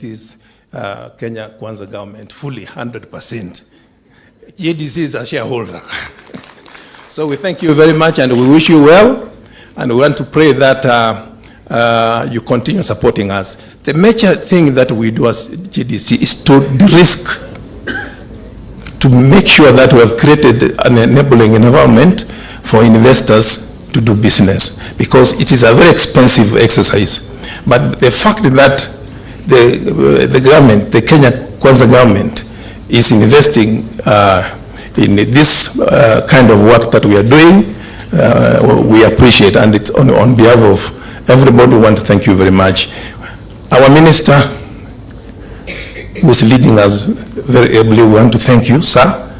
this Kenya Kwanza government fully, 100%. GDC is a shareholder. So we thank you very much and we wish you well, and we want to pray that you continue supporting us. The major thing that we do as GDC is to de-risk, to make sure that we have created an enabling environment for investors to do business, because it is a very expensive exercise. But the fact that the government, the Kenya Kwanza government, is investing in this kind of work that we are doing, we appreciate, and it's on behalf of everybody, we want to thank you very much. Our minister, who is leading us very ably, we want to thank you, sir.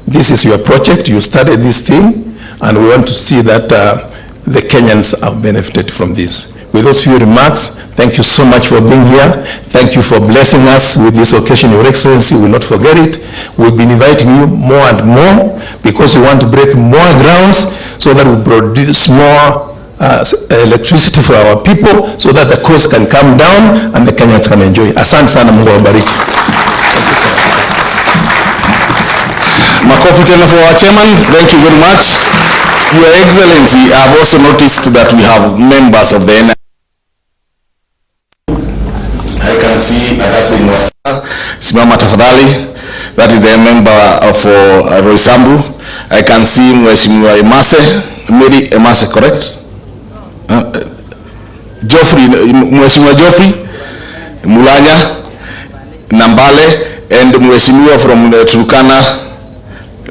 This is your project, you started this thing, and we want to see that the Kenyans have benefited from this. With those few remarks, thank you so much for being here. Thank you for blessing us with this occasion. Your Excellency, we will not forget it. We'll be inviting you more and more, because we want to break more grounds so that we produce more electricity for our people, so that the cost can come down and the Kenyans can enjoy. Asante sana, Mungu awabariki. Makofi tena for our chairman. Thank you very much. Your Excellency, I have also noticed that we have members of the I can see Agasti Simama Tafadhali, that is the member for Roysambu. I can see Mheshimiwa Emase, Mary Emase, correct? Geoffrey, Mheshimiwa Geoffrey Mulanya, Nambale, and Mheshimiwa from Turkana,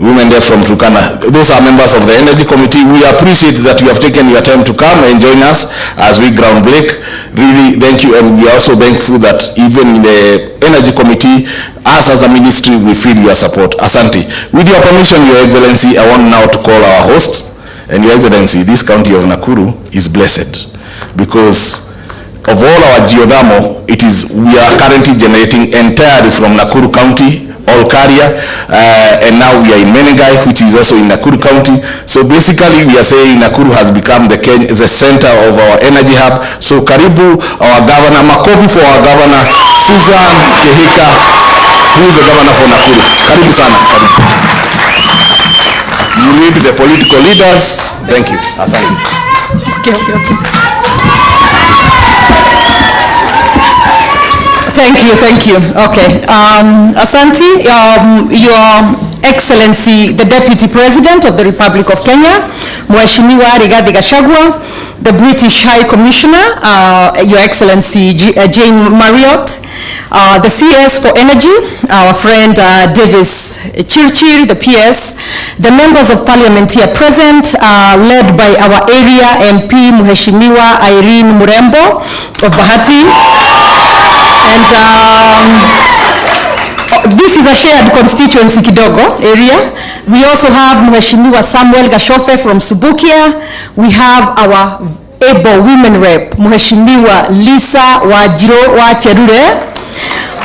women there from Turkana. Those are members of the Energy Committee. We appreciate that you have taken your time to come and join us as we ground break. Really, thank you, and we are also thankful that even in the Energy Committee, us as a ministry, we feel your support. Asante. With your permission, Your Excellency, I want now to call our host. And Your Excellency, this county of Nakuru is blessed, because of all our geothermal, we are currently generating entirely from Nakuru County, Olkaria, and now we are in Menengai, which is also in Nakuru County. So basically, we are saying Nakuru has become the center of our energy hub. So karibu our governor, makofi for our governor, Susan Kehika, who is the governor for Nakuru. Karibu sana, karibu. You lead the political leaders. Thank you. Asante. Okay. Thank you. Okay. Asante, Your Excellency, the Deputy President of the Republic of Kenya, Mheshimiwa Gachagua, the British High Commissioner, Your Excellency Jane Marriott, the CS for Energy, our friend Davis Chirchir, the PS, the members of Parliament here present, led by our area MP, Mheshimiwa Irene Murembo of Bahati. And this is a shared constituency kidogo area. We also have Mheshimiwa Samuel Gashofe from Subukia. We have our able women rep, Mheshimiwa Lisa Wajiro wa Cherure.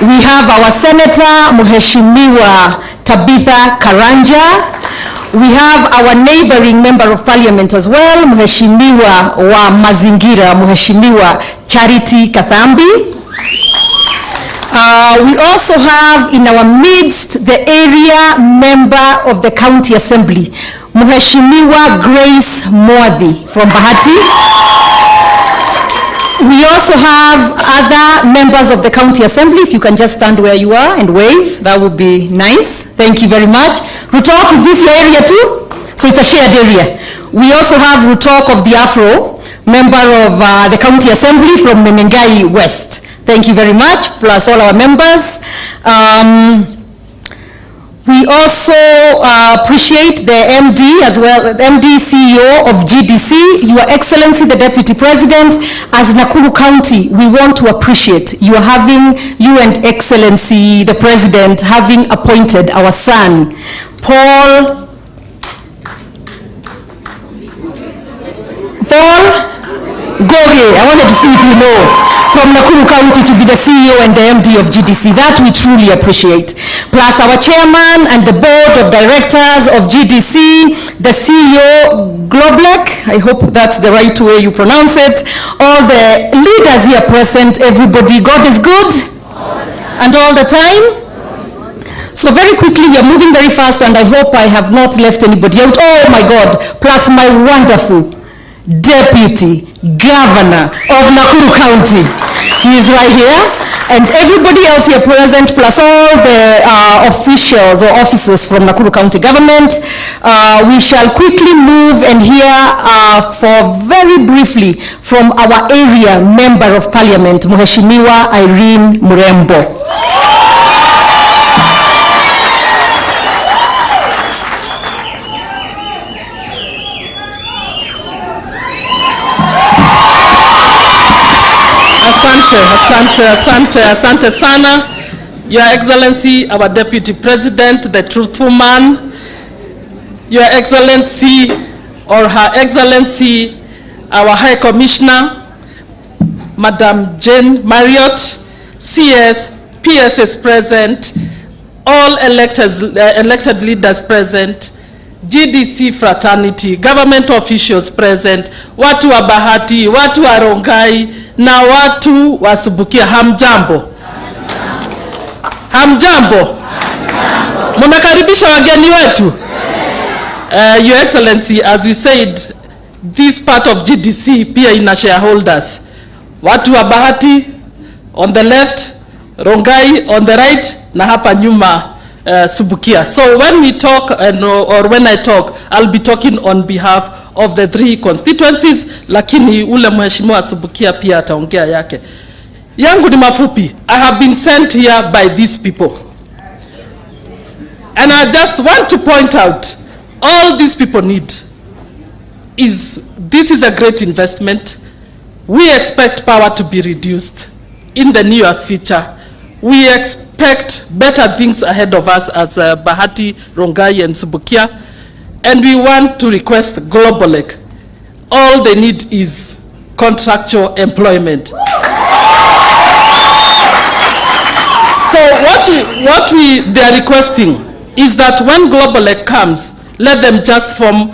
We have our senator, Mheshimiwa Tabitha Karanja. We have our neighboring member of parliament as well, Mheshimiwa wa Mazingira, Mheshimiwa Charity Kathambi. We also have in our midst the area member of the county assembly, Mheshimiwa Grace Mwadhi from Bahati. We also have other members of the county assembly. If you can just stand where you are and wave, that would be nice. Thank you very much. RUTO, is this your area too? So it's a shared area. We also have RUTO of the Afro, member of the county assembly from Menengai West. Thank you very much, plus all our members. We also appreciate the MD as well, the MD CEO of GDC, Your Excellency, the Deputy President. As Nakuru County, we want to appreciate you having, you and Excellency, the President, having appointed our son, Paul Goge. I wanted to see if you know, from Nakuru County to be the CEO and the MD of GDC. That we truly appreciate. Plus our chairman and the board of directors of GDC, the CEO, Globlek, I hope that's the right way you pronounce it, all the leaders here present, everybody. God is good. and all the time? So very quickly, we are moving very fast, and I hope I have not left anybody out. Oh my God, plus my wonderful Deputy Governor of Nakuru County. He is right here. And everybody else here present, plus all the officials or officers from Nakuru County government. We shall quickly move and hear for very briefly from our area member of parliament, Mheshimiwa Irene Murembo. Asante sana, Your Excellency, our Deputy President, the truthful man, Your Excellency or Her Excellency, our High Commissioner, Madam Jane Marriott, CS, PSS present, all elected leaders present, GDC fraternity, government officials present, watu wa Bahati, watu wa Rongai, na watu wa Subukia. Hamjambo. Hamjambo. Munakaribisha wageni wetu. Your Excellency, as we said, this part of GDC pia ina shareholders. Watu wa Bahati on the left, Rongai on the right, na hapa nyuma Subukia. So when we talk, or when I talk, I'll be talking on behalf of the 3 constituencies, lakini ule mheshimiwa Subukia pia ataongea yake. Yangu ni mafupi. I have been sent here by these people. And I just want to point out, all these people need is, this is a great investment. We expect power to be reduced in the near future. We expect better things ahead of us as Bahati, Rongai and Subukia. And we want to request Globalec. All they need is contractual employment. So what they are requesting is that when Globalec comes, let them just form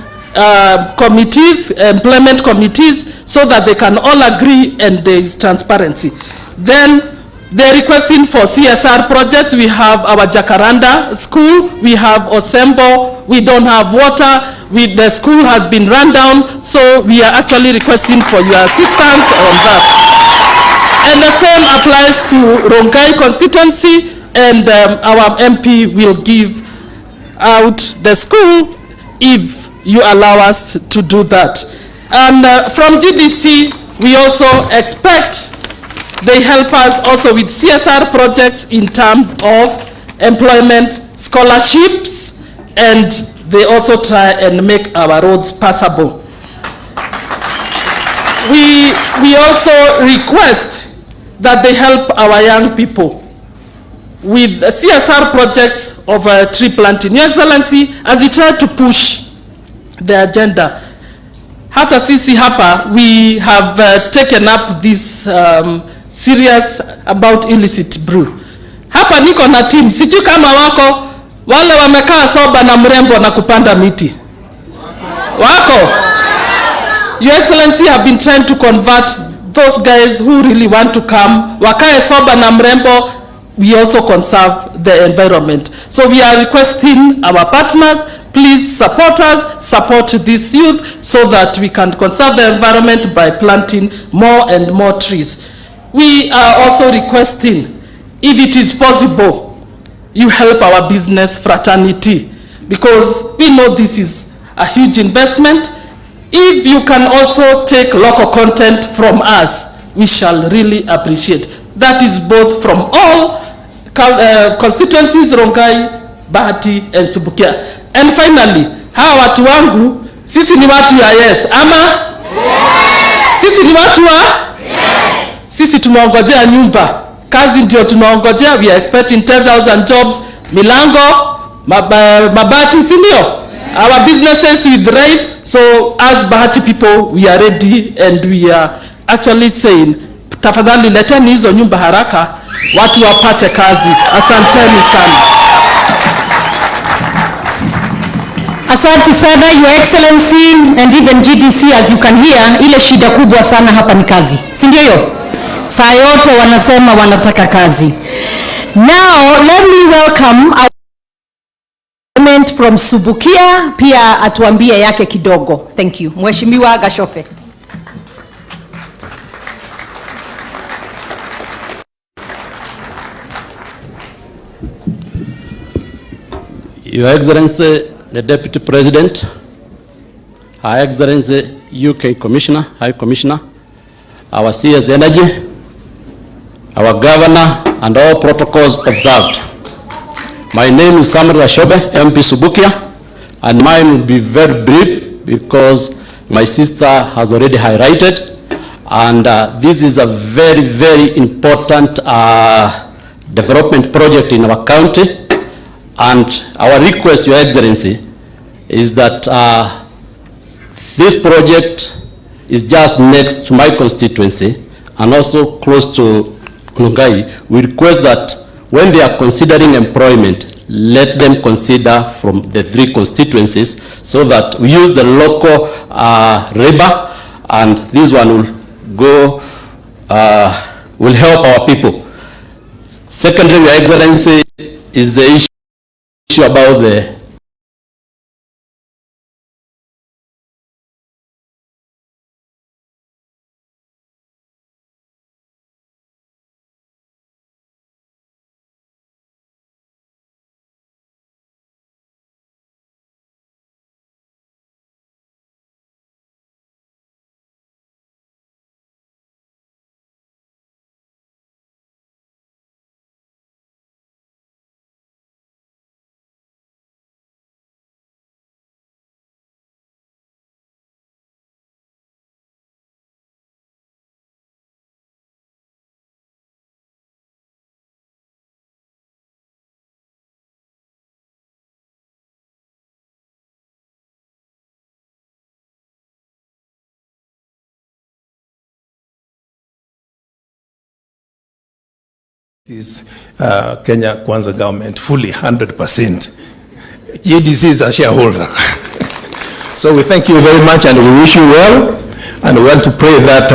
committees, employment committees, so that they can all agree and there is transparency. Then they're requesting for CSR projects. We have our Jacaranda school, we have Osembo, we don't have water, the school has been run down, so we are actually requesting for your assistance on that. And the same applies to Rongai constituency, and our MP will give out the school if you allow us to do that. And from GDC, we also expect they help us also with CSR projects in terms of employment scholarships, and they also try and make our roads passable. We also request that they help our young people with CSR projects of tree planting. Your Excellency, as you try to push the agenda, hata sisi hapa, we have taken up this serious about illicit brew. Hapa niko na team, sijui kama wako wale wamekaa soba na mrembo na kupanda miti. Wako? Your Excellency, have been trying to convert those guys who really want to come. Wakae soba na mrembo, we also conserve the environment. So we are requesting our partners, please support us, support this youth, so that we can conserve the environment by planting more and more trees. We are also requesting, if it is possible, you help our business fraternity, because we know this is a huge investment. If you can also take local content from us, we shall really appreciate. That is both from all constituencies, Rongai, Bahati and Subukia. And finally, hawa watu wangu, sisi ni watu ya yes, ama? Yes. Sisi ni watu wa? Yes. Sisi tunaongojea nyumba. Kazi ndio tunaongojea. We are expecting 10,000 jobs. Milango, mabati, si ndio? Yes. Our businesses will thrive. So as Bahati people, we are ready, and we are actually saying, tafadhali leteni hizo nyumba haraka, watu wapate kazi. Asanteni sana. Asante sana, Your Excellency, and even GDC, as you can hear, ile shida kubwa sana hapa ni kazi. Si ndio hiyo? Saa yote wanasema wanataka kazi. Now, let me welcome a comment from Subukia, pia atuambie yake kidogo. Thank you. Mheshimiwa Gashofe. Your Excellency, the Deputy President, Her Excellency, UK Commissioner, High Commissioner, our CS Energy, our Governor, and all protocols observed. My name is Samuel Gashofe, MP Subukia, and mine will be very brief because my sister has already highlighted, and this is a very, very important development project in our county. And our request, Your Excellency, is that this project is just next to my constituency and also close to Ngunyi. We request that when they are considering employment, let them consider from the 3 constituencies so that we use the local labor, and this one will go, will help our people. Secondly, Your Excellency, is the issue about the This Kenya Kwanza government fully 100%. JDC is a shareholder. So we thank you very much and we wish you well, and we want to pray that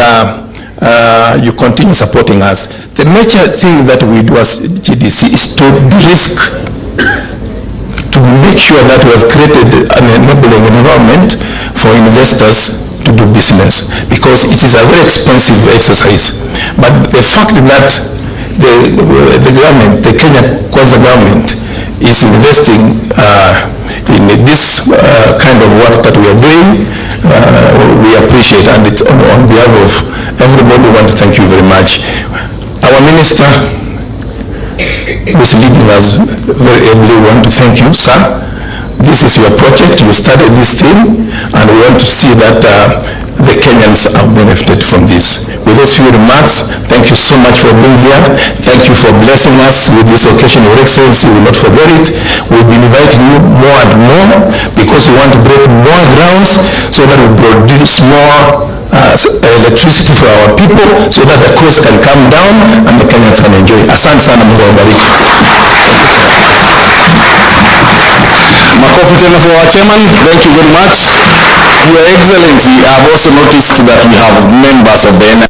you continue supporting us. The major thing that we do as JDC is to de-risk, to make sure that we have created an enabling environment for investors to do business, because it is a very expensive exercise. But the fact that the government, the Kenya Kwanza government, is investing in this kind of work that we are doing, we appreciate, and it, on behalf of everybody, we want to thank you very much. Our minister who's leading us very ably, we want to thank you, sir. This is your project, you started this thing, and we want to see that the Kenyans have benefited from this. With those few remarks, thank you so much for being here. Thank you for blessing us with this occasion. Your Excellency, we will not forget it. We'll be inviting you more and more, because we want to break more grounds so that we produce more electricity for our people, so that the cost can come down and the Kenyans can enjoy. Asante sana, Mungu awabariki. Makofi tena for our chairman. Thank you very much. Your Excellency, I have also noticed that we have members of the NI.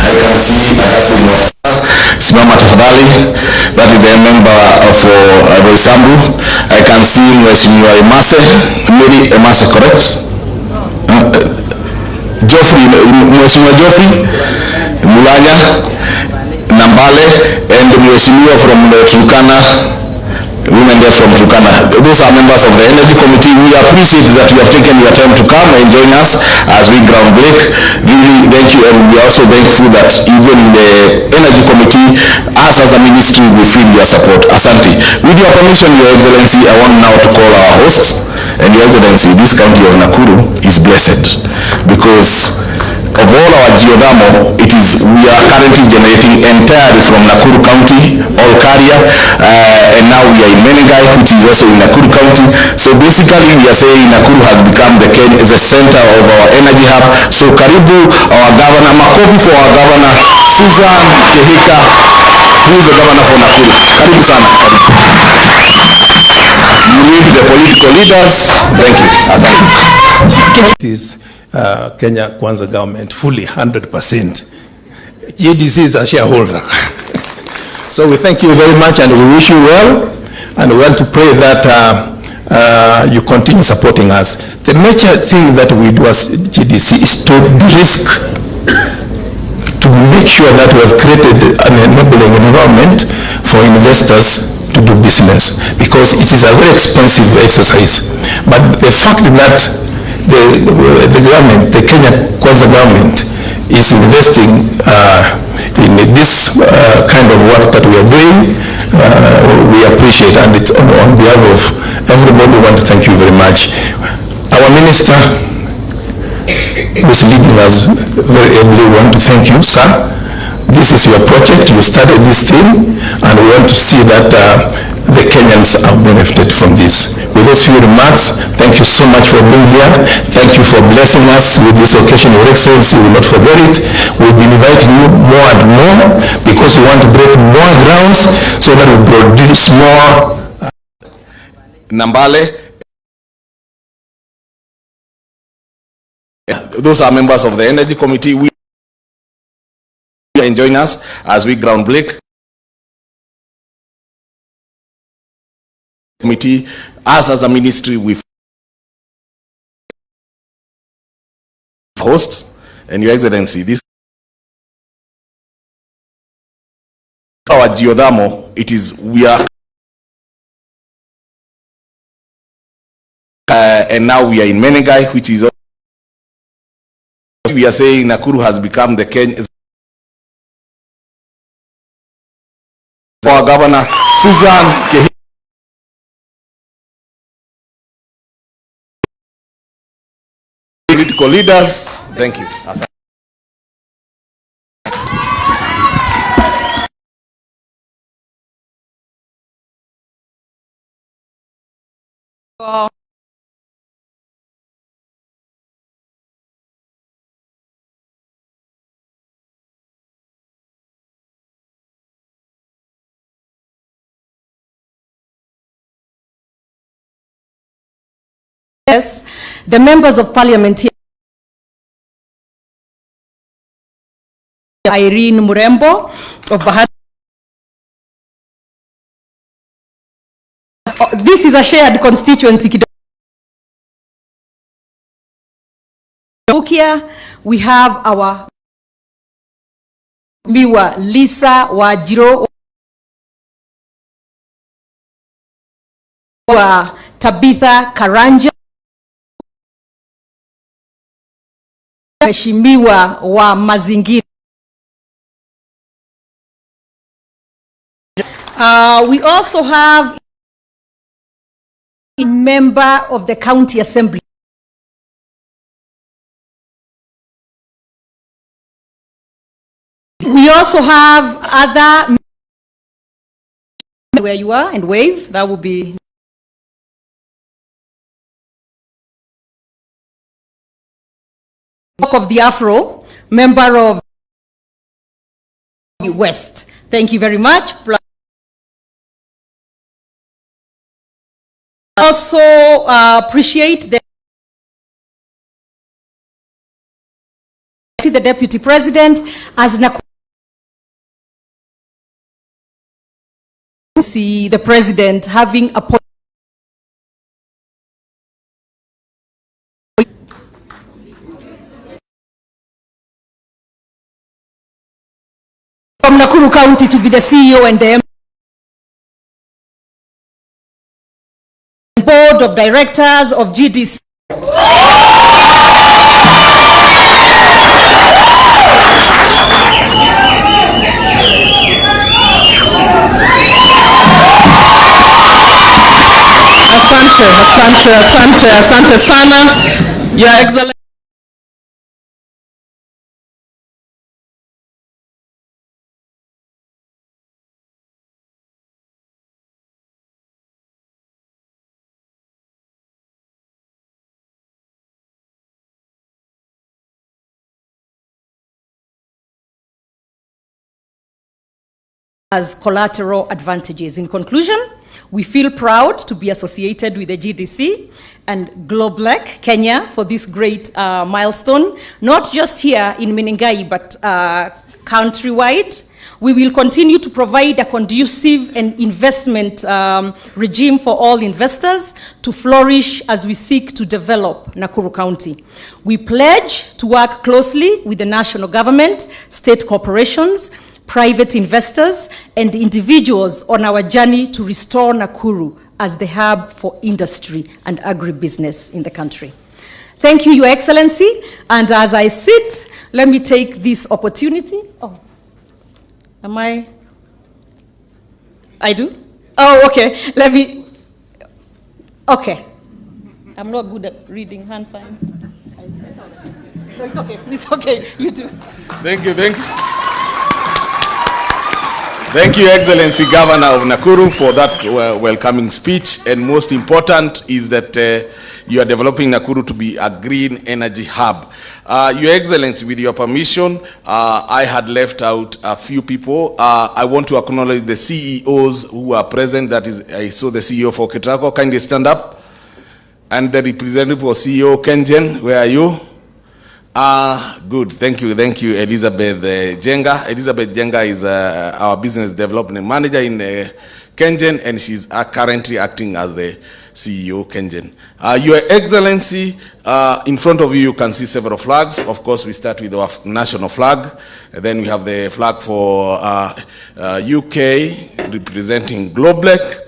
I can see Simama tafadhali. That is a member for Roysambu. I can see Mheshimiwa Emase, Mary Emase, correct? Geoffrey, Mheshimiwa Geoffrey Mulanya, Nambale, and Mheshimiwa from the Turkana, women there from Turkana. Those are members of the Energy Committee. We appreciate that you have taken your time to come and join us as we ground break. Really thank you, and we are also thankful that even the Energy Committee, us as a ministry, we feel your support. Asante. With your permission, Your Excellency, I want now to call our host. And Your Excellency, this county of Nakuru is blessed because of all our geothermal, we are currently generating entirely from Nakuru County, all Karia, and now we are in Menengai, which is also in Nakuru County. So basically, we are saying Nakuru has become the center of our energy hub. So karibu our governor, makofi for our governor, Susan Kehika, who is the governor for Nakuru. Karibu sana. You need the political leaders. Thank you. Asante. This Kenya Kwanza government fully 100%. GDC is a shareholder. So we thank you very much and we wish you well, and we want to pray that you continue supporting us. The major thing that we do as GDC is to de-risk, to make sure that we have created an enabling environment for investors to do business, because it is a very expensive exercise. But the fact that the government, the Kenya Kwanza government, is investing in this kind of work that we are doing, we appreciate, and it, on behalf of everybody, we want to thank you very much. Our minister who's leading us very ably, we want to thank you, sir. This is your project, you started this thing, and we want to see that the Kenyans are benefited from this. With those few remarks, thank you so much for being here. Thank you for blessing us with this occasion. Your Excellency, we will not forget it. We'll be inviting you more and more, because we want to break more grounds so that we produce more. Nambale. Those are members of the Energy Committee. We join us as we ground break. Committee, us as a ministry, we hosts, and Your Excellency, this is our geothermal. It is, we are, and now we are in Menengai, which is, we are saying Nakuru has become the Kenya. Our Governor Susan political leaders, thank you. Yes, the members of parliament here, Irene Murembo of Bahati. This is a shared constituency. Here we have our Miwa Lisa Wajiro wa Tabitha Karanja, Mheshimiwa wa mazingira. We also have a member of the county assembly. We also have other, where you are, and wave, that would be of the Afro, member of West. Thank you very much. Also appreciate the Deputy President as Nakuru. See the President having appointed from Nakuru County to be the CEO and the Board of Directors of GDC. Asante sana, Your Excellency. As collateral advantages. In conclusion, we feel proud to be associated with the GDC and GlobeLec Kenya for this great milestone, not just here in Menengai, but countrywide. We will continue to provide a conducive and investment regime for all investors to flourish as we seek to develop Nakuru County. We pledge to work closely with the national government, state corporations, private investors, and individuals on our journey to restore Nakuru as the hub for industry and agribusiness in the country. Thank you, Your Excellency, and as I sit, let me take this opportunity. Oh, am I do? Oh, okay, let me, okay. I'm not good at reading hand signs. No, it's okay, you do. Thank you. Thank you, Excellency Governor of Nakuru, for that welcoming speech. And most important is that you are developing Nakuru to be a green energy hub. Your Excellency, with your permission, I had left out a few people. I want to acknowledge the CEOs who are present. That is, I saw the CEO for Ketrako. Kindly stand up. And the representative for CEO Kenyan, where are you? Good, thank you, Elizabeth Jenga. Elizabeth Jenga is our business development manager in Kenyan, and she's currently acting as the CEO Kenyan. Your Excellency, in front of you can see several flags. Of course, we start with our national flag. Then we have the flag for UK representing Globelec.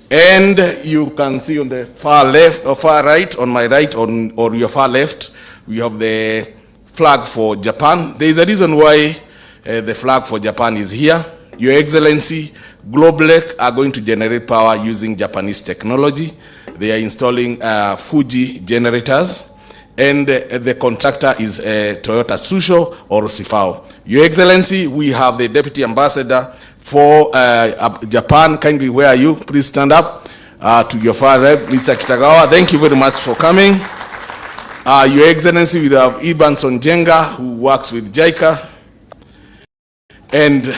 And you can see on the far left or far right, on my right, or your far left, we have the flag for Japan. There is a reason why the flag for Japan is here. Your Excellency, Globelec are going to generate power using Japanese technology. They are installing Fuji generators, and the contractor is Toyota Tsusho or Sifao. Your Excellency, we have the Deputy Ambassador for Japan. Kindly, where are you? Please stand up. To your far right, Mr. Kitagawa. Thank you very much for coming. Your Excellency, we have Ibanson Jenga, who works with JICA. And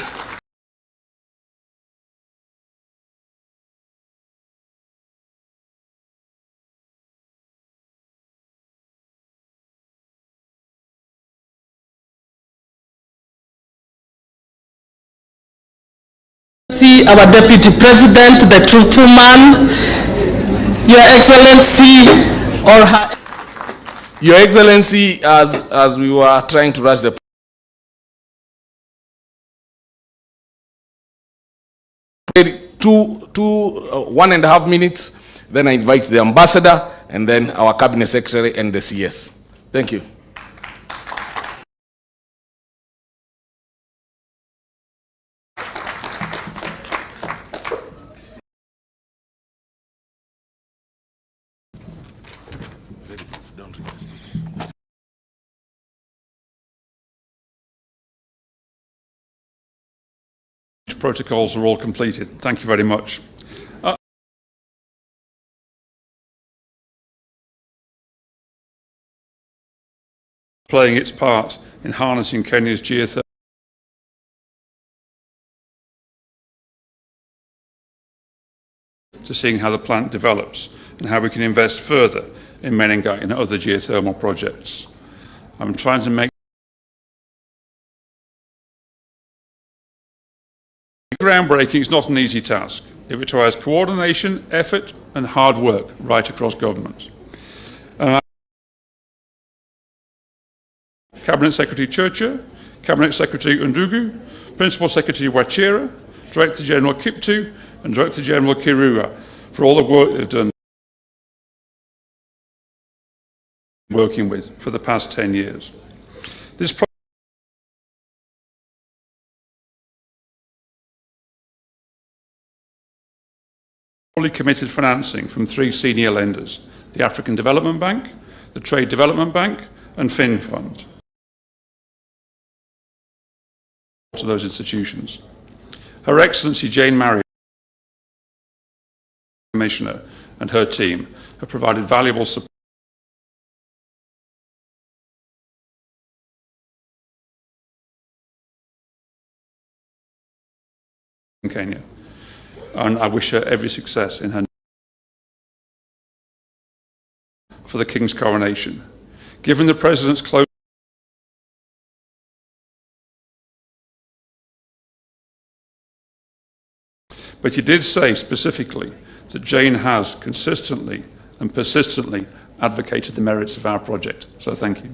see our Deputy President, the truthful man, Your Excellency, or her. Your Excellency, as we were trying to rush the 1.5 minutes, then I invite the Ambassador, and then our Cabinet Secretary and the CS. Thank you. Protocols are all completed. Thank you very much. Playing its part in harnessing Kenya's geothermal to seeing how the plant develops and how we can invest further in Menengai and other geothermal projects. I'm trying to make groundbreaking is not an easy task. It requires coordination, effort, and hard work right across government. Cabinet Secretary Churcher, Cabinet Secretary Undugu, Principal Secretary Wachira, Director General Kiptu, and Director General Kirua for all the work they've done working with for the past 10 years. This fully committed financing from 3 senior lenders, the African Development Bank, the Trade Development Bank, and Fin Fund, to those institutions. Her Excellency Jane Marriott, Commissioner, and her team have provided valuable support in Kenya, and I wish her every success in her for the King's coronation. Given the President's close But he did say specifically that Jane has consistently and persistently advocated the merits of our project. So thank you.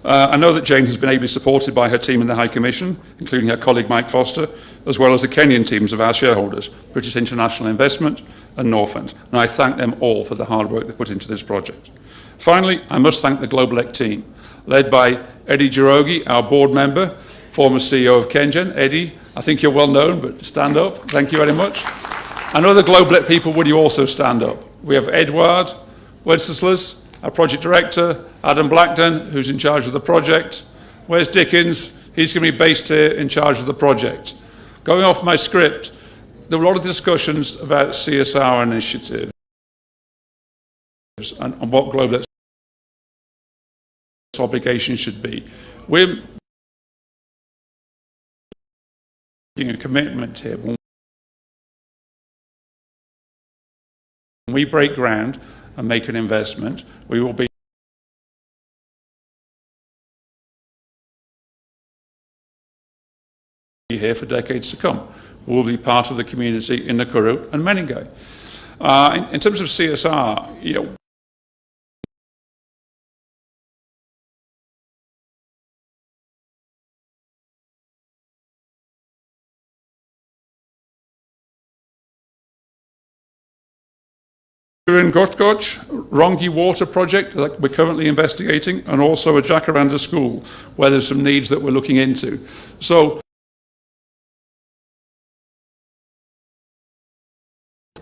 I know that Jane has been ably supported by her team in the High Commission, including her colleague Mike Foster, as well as the Kenyan teams of our shareholders, British International Investment and Northend, and I thank them all for the hard work they put into this project. Finally, I must thank the GlobalEC team, led by Eddie Jirogi, our board member, former CEO of Kenyan. Eddie, I think you're well known, but stand up. Thank you very much. And other GlobalEC people, would you also stand up? We have Edward Wenceslas, our project director, Adam Blackton, who's in charge of the project. Where's Dickens? He's going to be based here in charge of the project. Going off my script, there were a lot of discussions about CSR initiatives and what GlobalEC's obligation should be. We're making a commitment here. When we break ground and make an investment, we will be here for decades to come. We'll be part of the community in Nakuru and Menengai. In terms of CSR, you know, we're in Gotgoch, Rongi Water Project that we're currently investigating, and also a Jacaranda school where there's some needs that we're looking into. So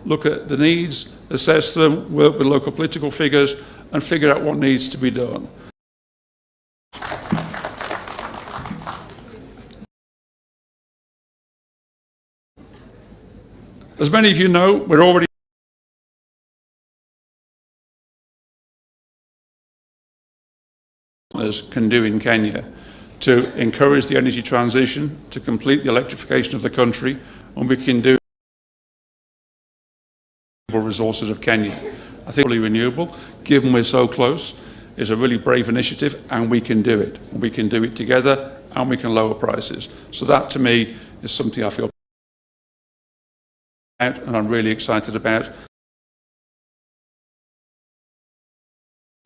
look at the needs, assess them, work with local political figures, and figure out what needs to be done. As many of you know, we're already can do in Kenya to encourage the energy transition, to complete the electrification of the country, and we can do resources of Kenya. I think fully renewable, given we're so close, is a really brave initiative, and we can do it. We can do it together, and we can lower prices. So that, to me, is something I feel about, and I'm really excited about.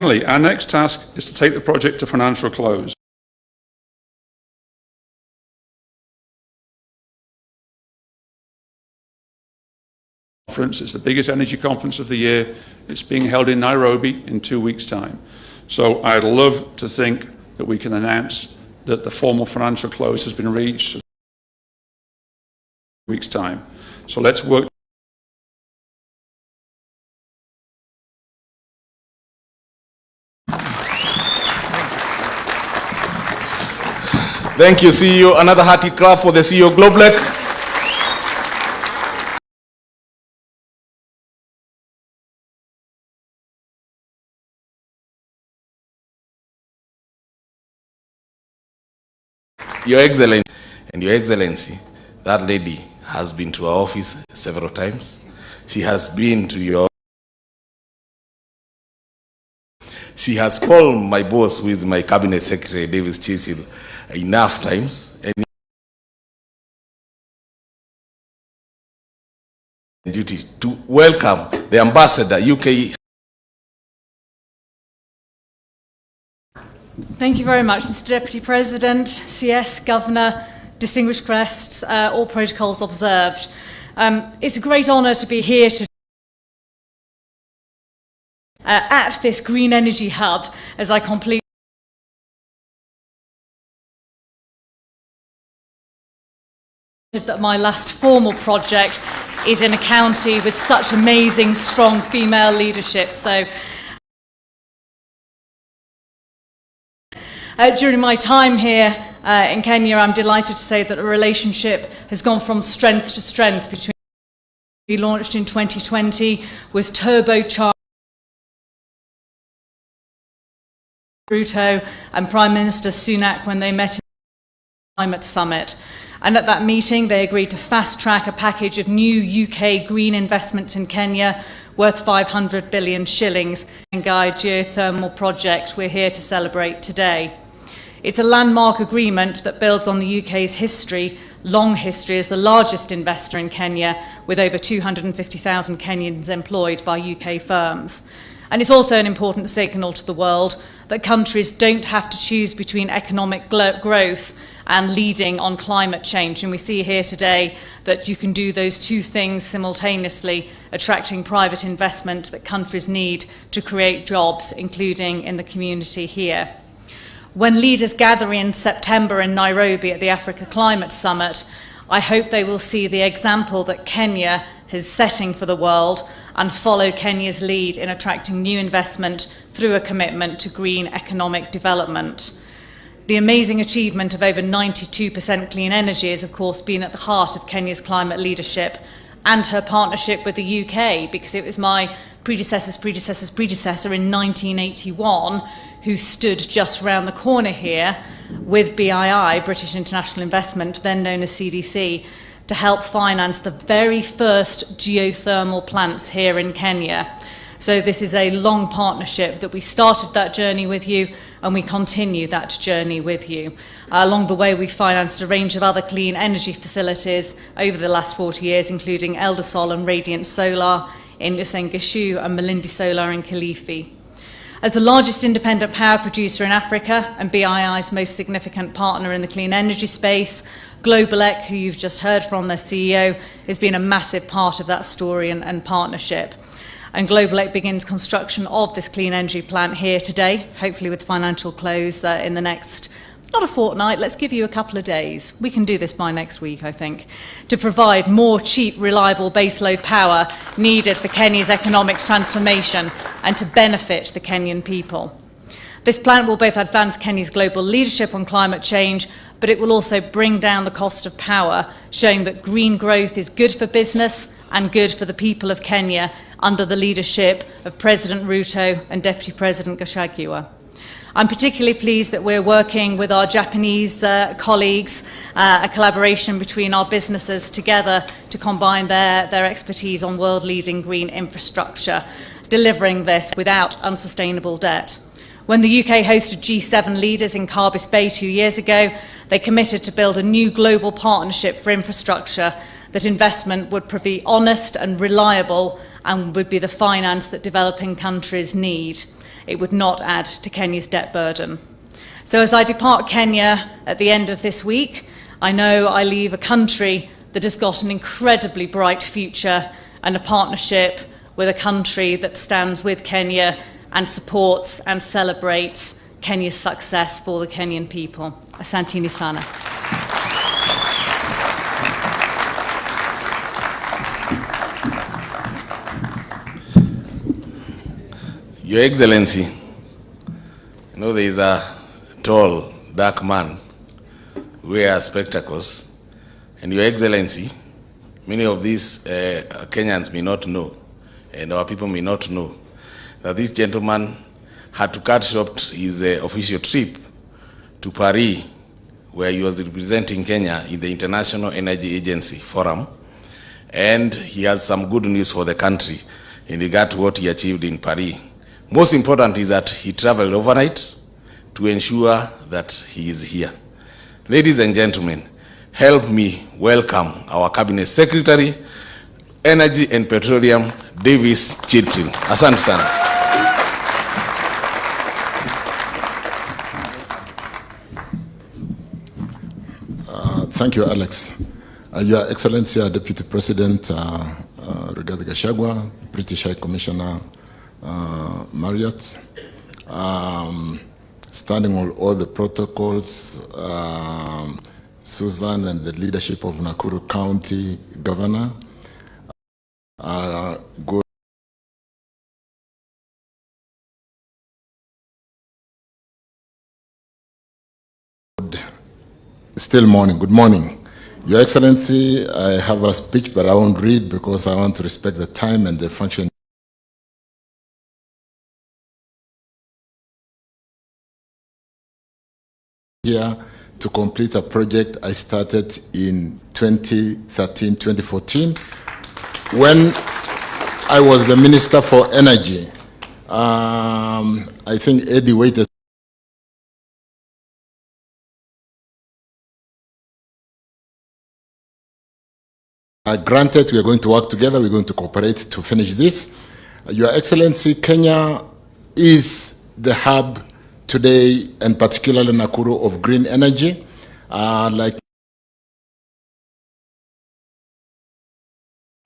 Finally, our next task is to take the project to financial close. It's the biggest energy conference of the year. It's being held in Nairobi in 2 weeks' time. So I'd love to think that we can announce that the formal financial close has been reached in 2 weeks' time. So let's work. Thank you, CEO. Another hearty clap for the CEO of GlobalEC. Your Excellency, and Your Excellency, that lady has been to our office several times. She has been to your... She has called my boss, who is my cabinet secretary, Davis Churchill, enough times. And duty to welcome the ambassador, UK. Thank you very much, Mr. Deputy President, CS, Governor, distinguished guests, all protocols observed. It's a great honour to be here at this green energy hub as I complete that my last formal project is in a county with such amazing, strong female leadership. So during my time here in Kenya, I'm delighted to say that the relationship has gone from strength to strength between we launched in 2020 was turbocharged RUTO and Prime Minister Sunak when they met in the Climate Summit. And at that meeting, they agreed to fast-track a package of new UK green investments in Kenya worth 500 billion shillings and geothermal project we're here to celebrate today. It's a landmark agreement that builds on the UK's history long history as the largest investor in Kenya, with over 250,000 Kenyans employed by UK firms. And it's also an important signal to the world that countries don't have to choose between economic growth and leading on climate change. And we see here today that you can do those two things simultaneously, attracting private investment that countries need to create jobs, including in the community here. When leaders gather in September in Nairobi at the Africa Climate Summit, I hope they will see the example that Kenya is setting for the world and follow Kenya's lead in attracting new investment through a commitment to green economic development. The amazing achievement of over 92% clean energy has, of course, been at the heart of Kenya's climate leadership and her partnership with the UK, because it was my predecessor's predecessor in 1981 who stood just round the corner here with BII, British International Investment, then known as CDC, to help finance the very first geothermal plants here in Kenya. So this is a long partnership that we started that journey with you, and we continue that journey with you. Along the way, we financed a range of other clean energy facilities over the last 40 years, including Eldasol and Radiant Solar in Usengishu and Malindi Solar in Kilifi. As the largest independent power producer in Africa and BII's most significant partner in the clean energy space, Globelec, who you've just heard from, their CEO, has been a massive part of that story and partnership. And Globelec begins construction of this clean energy plant here today, hopefully with financial close in the next, not a fortnight, let's give you a couple of days. We can do this by next week, I think, to provide more cheap, reliable baseload power needed for Kenya's economic transformation and to benefit the Kenyan people. This plant will both advance Kenya's global leadership on climate change, but it will also bring down the cost of power, showing that green growth is good for business and good for the people of Kenya under the leadership of President Ruto and Deputy President Gachagua. I'm particularly pleased that we're working with our Japanese colleagues, a collaboration between our businesses together to combine their expertise on world-leading green infrastructure, delivering this without unsustainable debt. When the UK hosted G7 leaders in Carbis Bay 2 years ago, they committed to build a new global partnership for infrastructure, that investment would be honest and reliable and would be the finance that developing countries need. It would not add to Kenya's debt burden. So as I depart Kenya at the end of this week, I know I leave a country that has got an incredibly bright future and a partnership with a country that stands with Kenya and supports and celebrates Kenya's success for the Kenyan people. Asanteni sana. Your Excellency, you know there is a tall, dark man who wears spectacles, and Your Excellency, many of these Kenyans may not know, and our people may not know, that this gentleman had to cut short his official trip to Paris, where he was representing Kenya in the International Energy Agency Forum, and he has some good news for the country in regard to what he achieved in Paris. Most important is that he traveled overnight to ensure that he is here. Ladies and gentlemen, help me welcome our Cabinet Secretary, Energy and Petroleum, Davis Chirchir. Asante sana. Thank you, Alex. Your Excellency, Deputy President Rigathi Gachagua, British High Commissioner Marriott, standing on all the protocols, Susan and the leadership of Nakuru County Governor, Still morning. Good morning. Your Excellency, I have a speech, but I won't read because I want to respect the time and the function. Here to complete a project I started in 2013, 2014, when I was the Minister for Energy. I think Eddie waited granted, we are going to work together, we're going to cooperate to finish this. Your Excellency, Kenya is the hub today, and particularly Nakuru, of green energy. Like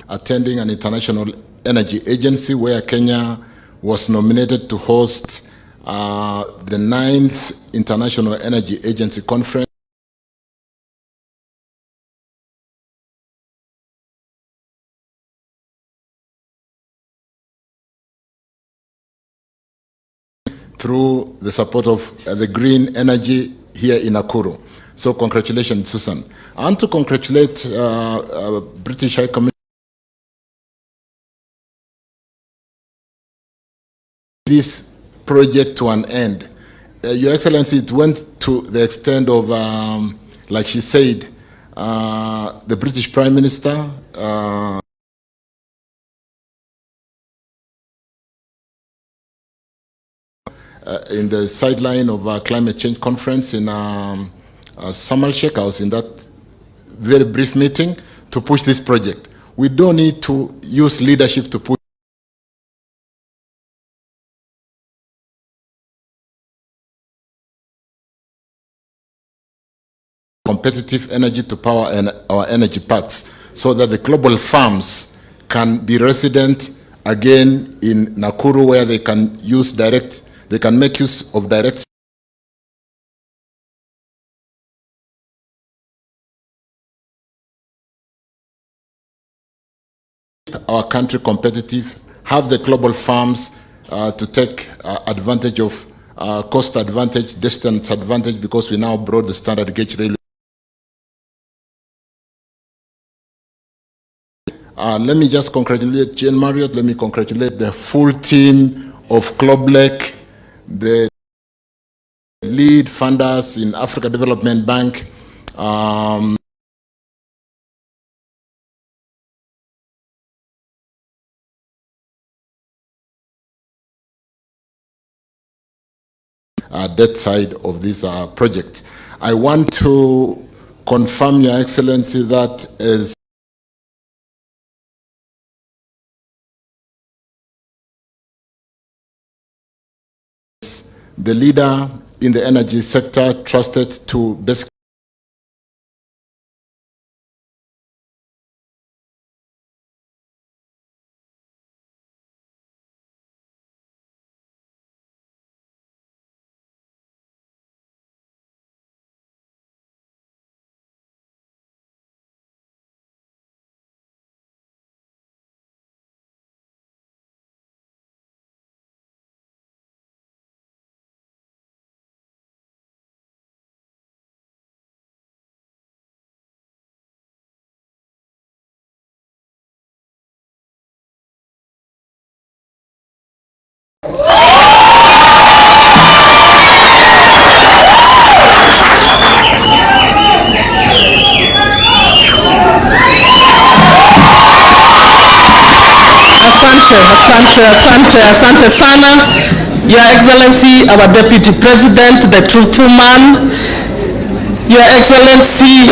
attending an international energy agency where Kenya was nominated to host the 9th International Energy Agency Conference. Through the support of the green energy here in Nakuru. So congratulations, Susan. I want to congratulate British High Commission this project to an end. Your Excellency, it went to the extent of, like she said, the British Prime Minister, in the sideline of a climate change conference in Samal Sheikh House, in that very brief meeting, to push this project. We don't need to use leadership to push competitive energy to power and our energy parks, so that the global farms can be resident again in Nakuru, where they can use direct, they can make use of direct our country competitive, have the global farms to take advantage of cost advantage, distance advantage, because we now brought the standard gauge railway. Let me just congratulate Jane Marriott. Let me congratulate the full team of Clublec, the lead funders in Africa Development Bank, that side of this project. I want to confirm, Your Excellency, that as the leader in the energy sector trusted to basically Asante sana, Your Excellency, our Deputy President, the truthful man, Your Excellency,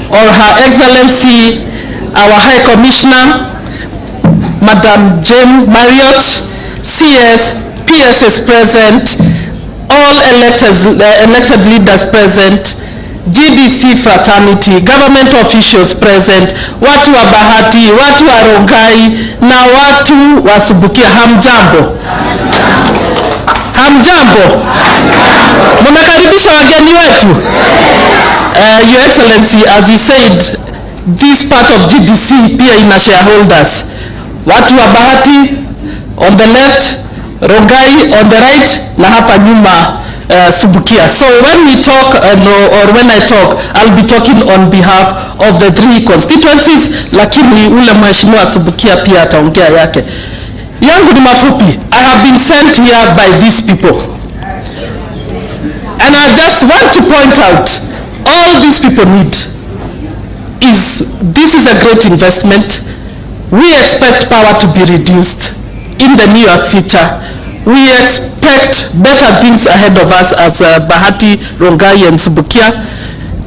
or Her Excellency, our High Commissioner, Madam Jane Marriott, CS, PS is present, all elected leaders present, GDC fraternity, government officials present, watu wa Bahati, watu wa Rongai, na watu wa Subukia. Hamjambo? Hamjambo? Munakaribisha wageni wetu? Your Excellency, as you said, this part of GDC pia ina shareholders. Watu wa Bahati on the left, Rongai on the right, na hapa nyuma Subukia. So when we talk, or when I talk, I'll be talking on behalf of the 3 constituencies, lakini ule mheshimiwa Subukia pia ataongea yake. Yangu ni mafupi. I have been sent here by these people. And I just want to point out, all these people need is, this is a great investment. We expect power to be reduced in the near future. We expect better things ahead of us as Bahati, Rongai and Subukia,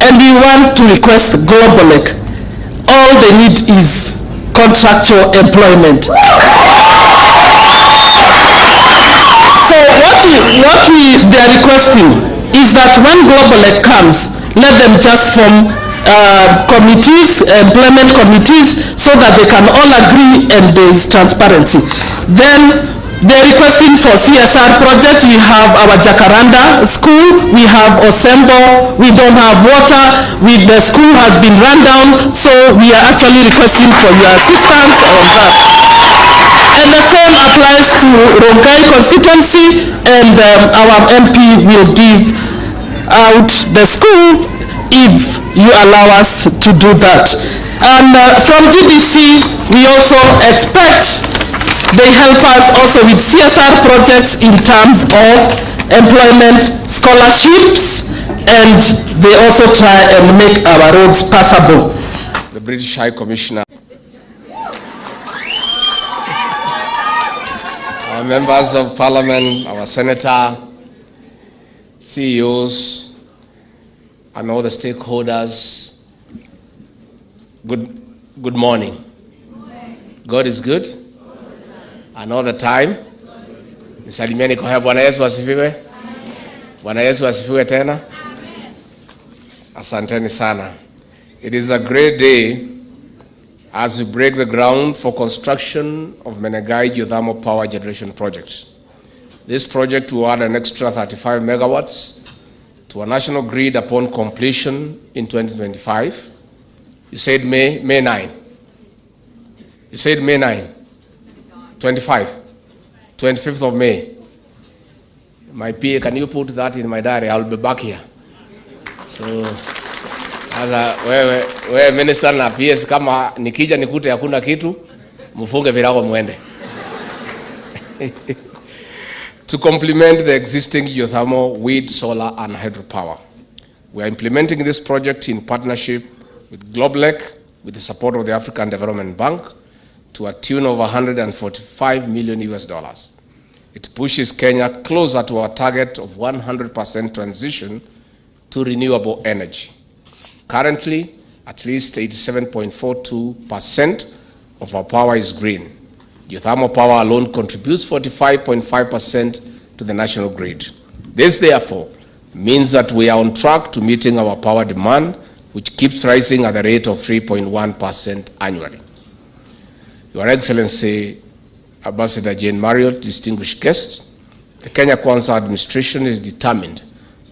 and we want to request Globalec all they need is contractual employment. So what they are requesting is that when Global comes, let them just form committees, employment committees, so that they can all agree and there is transparency. Then they're requesting for CSR projects. We have our Jacaranda school, we have Osembo, we don't have water, the school has been run down, so we are actually requesting for your assistance on that. And the same applies to Rongai constituency, and our MP will give out the school if you allow us to do that. And from GDC, we also expect they help us also with CSR projects in terms of employment scholarships, and they also try and make our roads passable. The British High Commissioner, our members of Parliament, our Senator, CEOs, and all the stakeholders, good morning. God is good, and all the time. Nisalimieni kwa Bwana Yesu asifiwe. Bwana Yesu asifiwe tena. Asanteni sana. It is a great day as we break the ground for construction of Menengai Geothermal Power Generation Project. This project will add an extra 35 megawatts to a national grid upon completion in 2025. You said May 9. You said May 9. 25. 25th of May. My PA, can you put that in my diary? I'll be back here. So, as wewe minister na PS, kama nikija nikute hakuna kitu, mfunge virago mwende. To complement the existing geothermal, wind, solar, and hydropower. We are implementing this project in partnership with Global, with the support of the African Development Bank, to a tune of $145 million US. It pushes Kenya closer to our target of 100% transition to renewable energy. Currently, at least 87.42% of our power is green. Geothermal power alone contributes 45.5% to the national grid. This, therefore, means that we are on track to meeting our power demand, which keeps rising at the rate of 3.1% annually. Your Excellency, Ambassador Jane Marriott, distinguished guests, the Kenya Kwanza administration is determined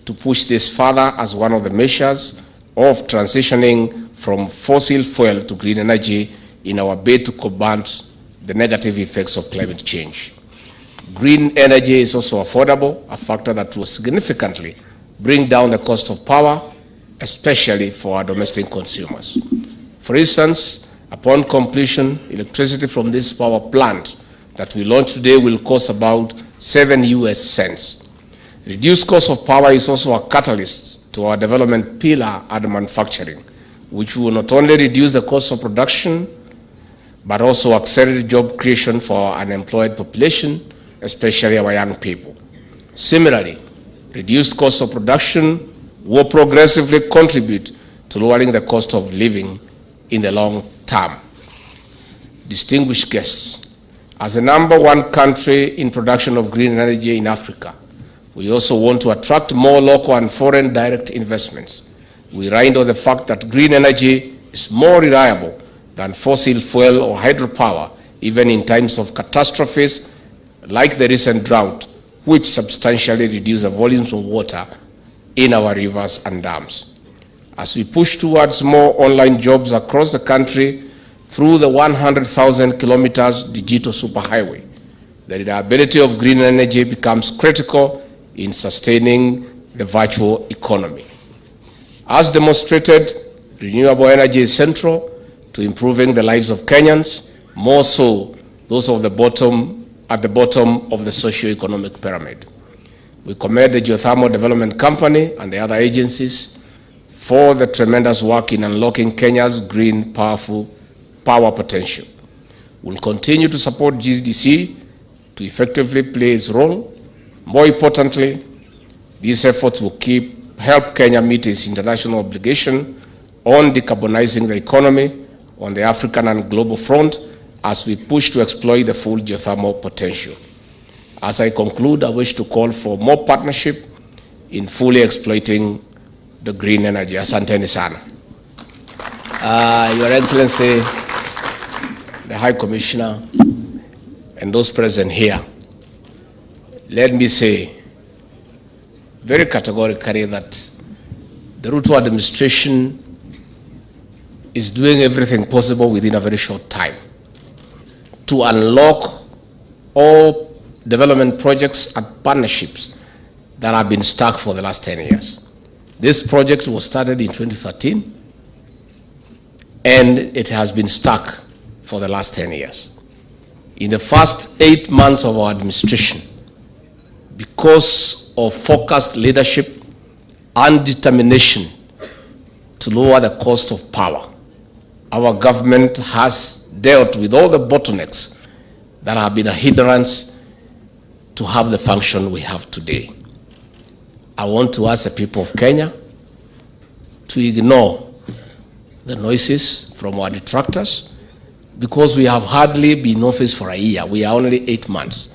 to push this further as one of the measures of transitioning from fossil fuel to green energy in our bid to combat the negative effects of climate change. Green energy is also affordable, a factor that will significantly bring down the cost of power, especially for our domestic consumers. For instance, upon completion, electricity from this power plant that we launched today will cost about 7 US cents. Reduced cost of power is also a catalyst to our development pillar at manufacturing, which will not only reduce the cost of production, but also accelerate job creation for our unemployed population, especially our young people. Similarly, reduced cost of production will progressively contribute to lowering the cost of living in the long term. Distinguished guests, as the #1 country in production of green energy in Africa, we also want to attract more local and foreign direct investments. We rely on the fact that green energy is more reliable than fossil fuel or hydropower, even in times of catastrophes like the recent drought, which substantially reduce the volumes of water in our rivers and dams. As we push towards more online jobs across the country through the 100,000 kilometers digital superhighway, the reliability of green energy becomes critical in sustaining the virtual economy. As demonstrated, renewable energy is central to improving the lives of Kenyans, more so those at the bottom of the socio-economic pyramid. We commend the Geothermal Development Company and the other agencies for the tremendous work in unlocking Kenya's green power potential. We'll continue to support GDC to effectively play its role. More importantly, these efforts will help Kenya meet its international obligation on decarbonizing the economy on the African and global front as we push to exploit the full geothermal potential. As I conclude, I wish to call for more partnership in fully exploiting the green energy. Asanteni sana. Your Excellency, the High Commissioner, and those present here, let me say very categorically that the RUTO administration is doing everything possible within a very short time to unlock all development projects and partnerships that have been stuck for the last 10 years. This project was started in 2013, and it has been stuck for the last 10 years. In the first 8 months of our administration, because of focused leadership and determination to lower the cost of power, our government has dealt with all the bottlenecks that have been a hindrance to have the function we have today. I want to ask the people of Kenya to ignore the noises from our detractors, because we have hardly been in office for a year. We are only 8 months.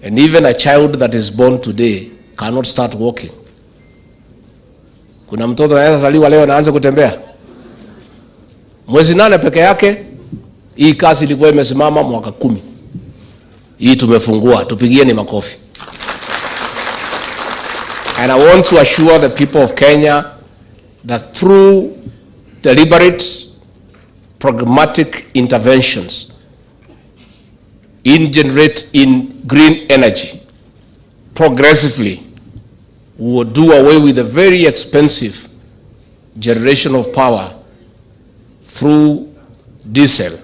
And even a child that is born today cannot start walking. Kuna mtoto anaweza zaliwa leo na aanze kutembea? Mwezi 8 peke yake, hii kazi ilikuwa imesimama mwaka 10. Hii tumefungua, tupigieni makofi. And I want to assure the people of Kenya that through deliberate, pragmatic interventions in green energy, progressively we will do away with the very expensive generation of power through diesel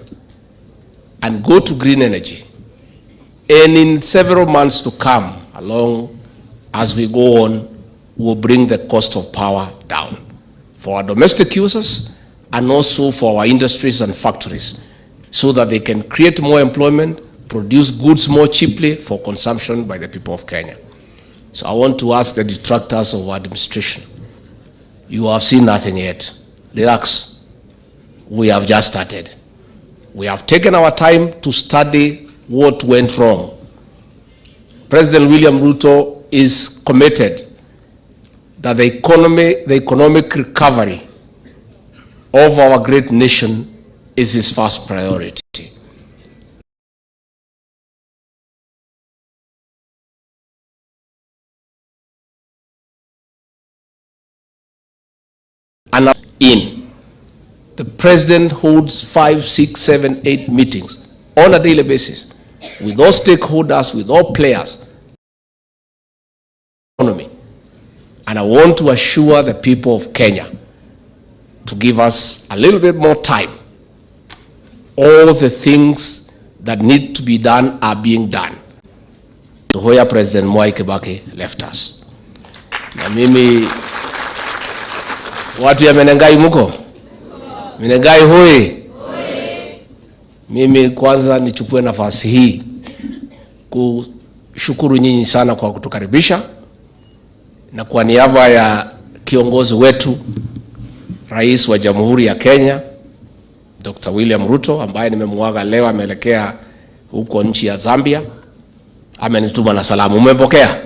and go to green energy. And in several months to come, along as we go on, we will bring the cost of power down for our domestic users and also for our industries and factories, so that they can create more employment, produce goods more cheaply for consumption by the people of Kenya. So I want to ask the detractors of our administration, you have seen nothing yet. Relax. We have just started. We have taken our time to study what went wrong. President William Ruto is committed that the economic recovery of our great nation is his first priority. And the president holds 5, 6, 7, 8 meetings on a daily basis with all stakeholders, with all players, economy. And I want to assure the people of Kenya to give us a little bit more time. All the things that need to be done are being done. To where President Mwai Kibaki left us. Na mimi watu ya Menengai muko? Menengai hui? Mimi kwanza nichukue nafasi hii kushukuru nyinyi sana kwa kutukaribisha, na kwa niaba ya kiongozi wetu Rais wa Jamhuri ya Kenya Dr. William Ruto, ambaye nimemuaga leo, ameelekea huko nchi ya Zambia, amenituma na salamu. Umepokea?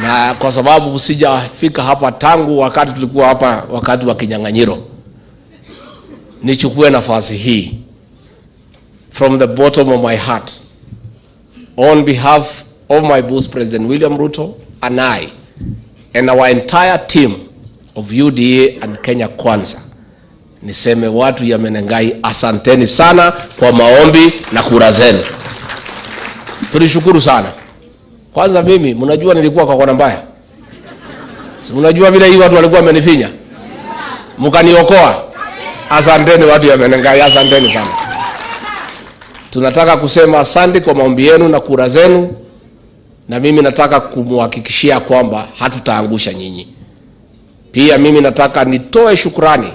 Na kwa sababu sijafika hapa tangu wakati tulikuwa hapa wakati wa kinyang'anyiro, nichukue nafasi hii from the bottom of my heart, on behalf of my boss President William Ruto and I and our entire team of UDA and Kenya Kwanza, niseme watu ya Menengai asanteni sana kwa maombi na kura zenu. Tulishukuru sana. Kwanza mimi, mnajua nilikuwa kwa kona mbaya. Si mnajua vile hii watu walikuwa wamenifinya? Mkaniokoa. Asanteni watu ya Menengai, asanteni sana. Tunataka kusema asante kwa maombi yenu na kura zenu, na mimi nataka kumhakikishia kwamba hatutaangusha nyinyi. Pia mimi nataka nitoe shukrani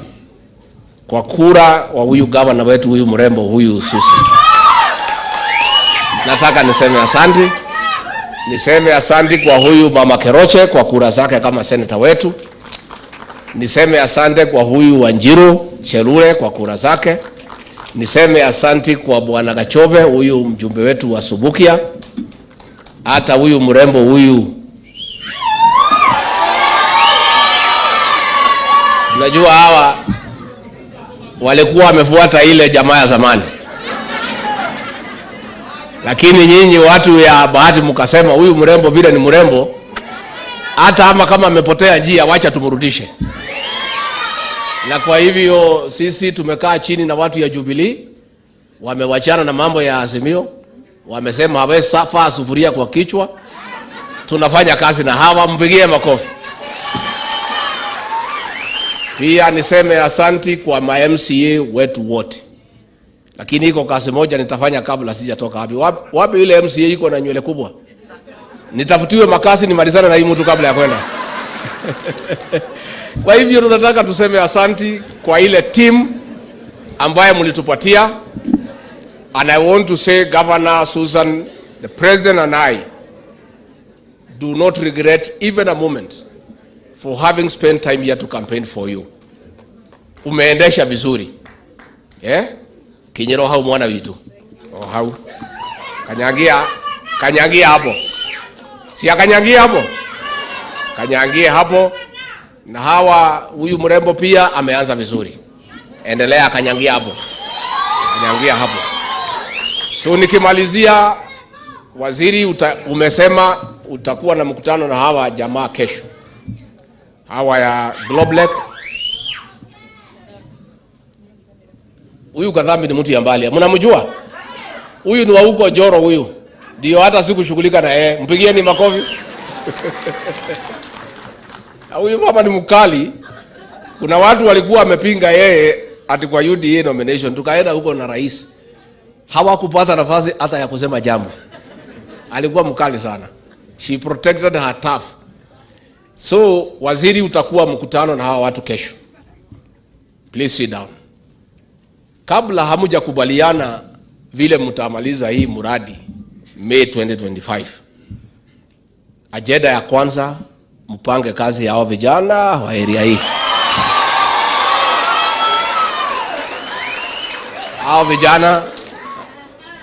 kwa kura wa huyu gavana wetu, huyu mrembo, huyu Susi. Nataka niseme asante. Niseme asante kwa huyu Mama Keroche kwa kura zake kama senator wetu. Niseme asante kwa huyu Wanjiru Chelule kwa kura zake. Niseme asanti kwa Bwana Gachobe, huyu mjumbe wetu wa Subukia. Hata huyu mrembo huyu, unajua hawa walikuwa wamefuata ile jamaa ya zamani, lakini nyinyi watu ya bahati mkasema huyu mrembo vile ni mrembo, hata ama kama amepotea njia wacha tumrudishe. Na kwa hivyo sisi tumekaa chini na watu ya Jubilee, wamewachana na mambo ya Azimio, wamesema hawezi safa sufuria kwa kichwa. Tunafanya kazi na hawa, mpigie makofi. Pia niseme asanti kwa MCA wetu wote. Lakini iko kazi moja nitafanya kabla sijatoka hapa. Wapi yule MCA iko na nywele kubwa? Nitafutiwe makasi nimalizane na hii mtu kabla ya kwenda. Kwa hivyo tunataka tuseme asanti kwa ile team ambaye mlitupatia. And I want to say, Governor Susan, the President and I do not regret even a moment for having spent time here to campaign for you. Umeendesha vizuri. Kinyero hau mwana witu. Hau. Kanyangia hapo. Si akanyangia hapo. Kanyangia hapo. Na hawa huyu mrembo pia ameanza vizuri. Endelea kanyangia hapo. Kanyangia hapo. So nikimalizia, waziri umesema utakuwa na mkutano na hawa jamaa kesho. Hawa ya Global. Huyu Kadhambi ni mtu ya mbali. Mnamjua? Huyu ni wa huko Joro huyu. Ndio hata sikushughulika na yeye. Mpigieni makofi. Huyu baba ni mkali. Kuna watu walikuwa wamepinga yeye ati kwa UDA nomination. Tukaenda huko na rais. Hawakupata nafasi hata ya kusema jambo. Alikuwa mkali sana. She protected her turf. So waziri utakuwa mkutano na hawa watu kesho. Please sit down. Kabla hamuja kubaliana vile mtamaliza hii muradi May 2025. Ajenda ya kwanza, mpange kazi ya hao vijana wa area hii.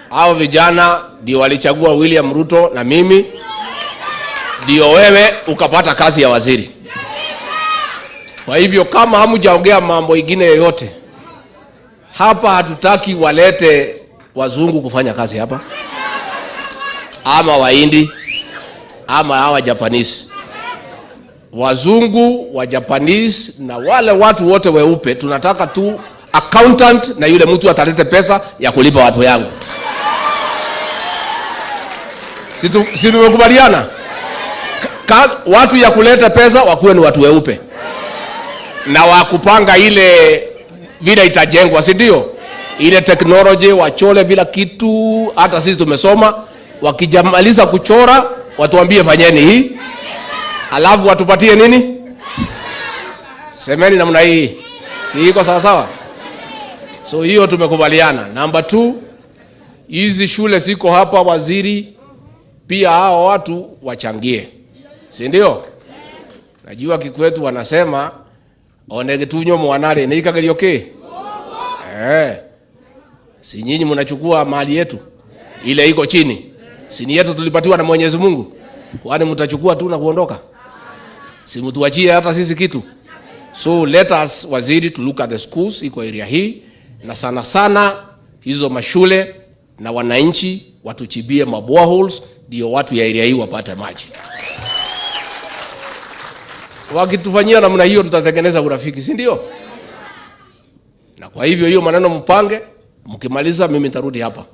Hao vijana ndio walichagua William Ruto na mimi. Ndio wewe ukapata kazi ya waziri. Kwa hivyo kama hamujaongea mambo ingine yoyote, hapa hatutaki walete wazungu kufanya kazi hapa, ama Wahindi, ama hawa Japanese. Wazungu, wa Japanese na wale watu wote weupe, tunataka tu accountant na yule mtu atalete pesa ya kulipa watu yangu. Si tumekubaliana? Watu ya kuleta pesa wakuwe ni watu weupe. Na wakupanga ile vile itajengwa, si ndio? Ile technology wachole vila kitu, hata sisi tumesoma. Wakijamaliza kuchora watuambie fanyeni hii, alafu watupatie nini? Semeni namna hii. Si iko sawa sawa? So hiyo tumekubaliana. Number 2, hizi shule ziko hapa waziri, pia hao watu wachangie. Si ndio? Najua kikwetu wanasema onegetunyo mwanare ni ikagelioke. Si nyinyi mnachukua mali yetu ile iko chini. Si ni yetu tulipatiwa na Mwenyezi Mungu. Kwani mtachukua tu na kuondoka? Si mtuachie hata sisi kitu. So let us waziri to look at the schools iko area hii, na sana sana hizo mashule na wananchi watuchibie maboreholes ndio watu ya area hii wapate maji. Wakitufanyia namna hiyo tutatengeneza urafiki, si ndio? Na kwa hivyo hiyo maneno mpange, mkimaliza mimi nitarudi hapa.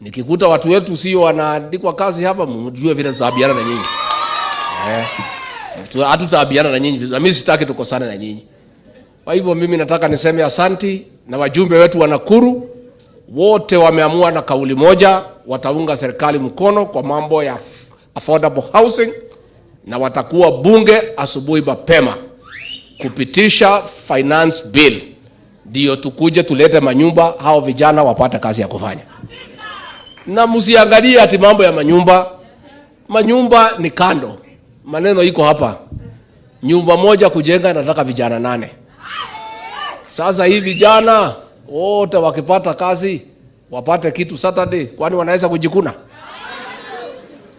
Nikikuta watu wetu sio wanaandikwa kazi hapa, mjue vile tutaambiana na nyinyi. Hatutaambiana na nyinyi, na mimi sitaki tukosane na nyinyi. Kwa hivyo mimi nataka niseme asanti, na wajumbe wetu wa Nakuru wote wameamua na kauli moja, wataunga serikali mkono kwa mambo ya affordable housing, na watakuwa bunge asubuhi mapema kupitisha finance bill ndio tukuje tulete manyumba, hao vijana wapate kazi ya kufanya. Na msiangalie ati mambo ya manyumba ni kando. Maneno iko hapa. Nyumba moja kujenga inataka vijana 8. Sasa hivi vijana wote wakipata kazi wapate kitu Saturday, kwani wanaweza kujikuna?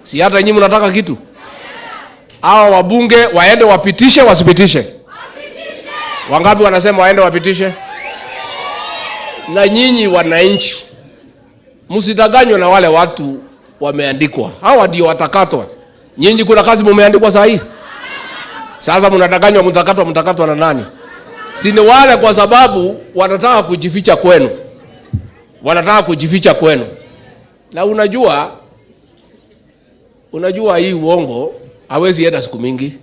Si hata nyinyi mnataka kitu? Hao wabunge waende wapitishe wasipitishe? Wangapi wanasema waende wapitishe? Na nyinyi wananchi msidanganywe na wale watu wameandikwa. Hawa ndio watakatwa. Nyinyi kuna kazi mumeandikwa saa hii? Sasa mnadanganywa mtakatwa na nani? Si ni wale kwa sababu wanataka kujificha kwenu. Wanataka kujificha kwenu. Na unajua hii uongo hawezi enda siku mingi.